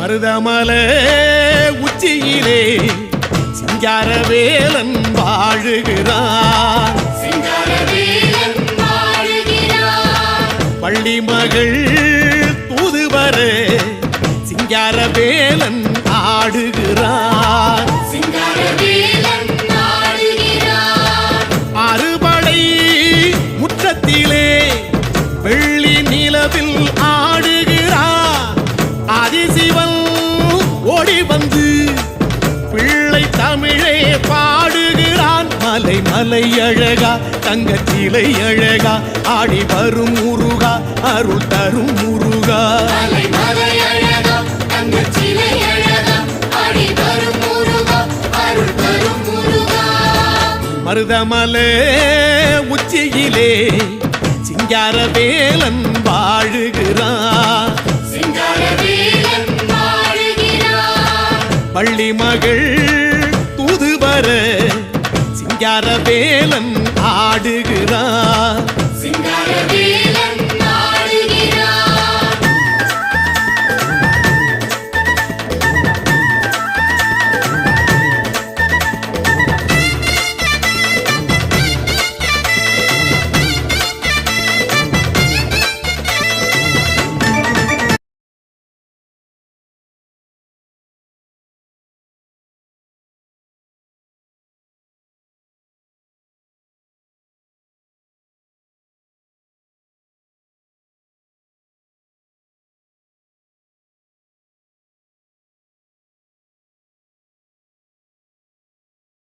மருதமலை உச்சியிலே சிங்காரவேலன் வாழுகிறான். பள்ளி மகள் தூதுவர சிங்காரவேலன் ஆடுகிறான். அறுபடை முற்றத்திலே வெள்ளி நிலவில் ஆடுகிறான். ஆதிசிவன் ஓடி வந்து பிள்ளை தமிழே பாடுகிறான். மலை மலை அழகா தங்கச்சிலை அழகா ஆடி வரும் முருகா அருள் தரும் முருகா. மருதமலை உச்சியிலே சிங்காரவேலன் வாழுகிறான். பள்ளி மகள் தூதுவர சிங்காரவேலன் ஆடுகிறான்.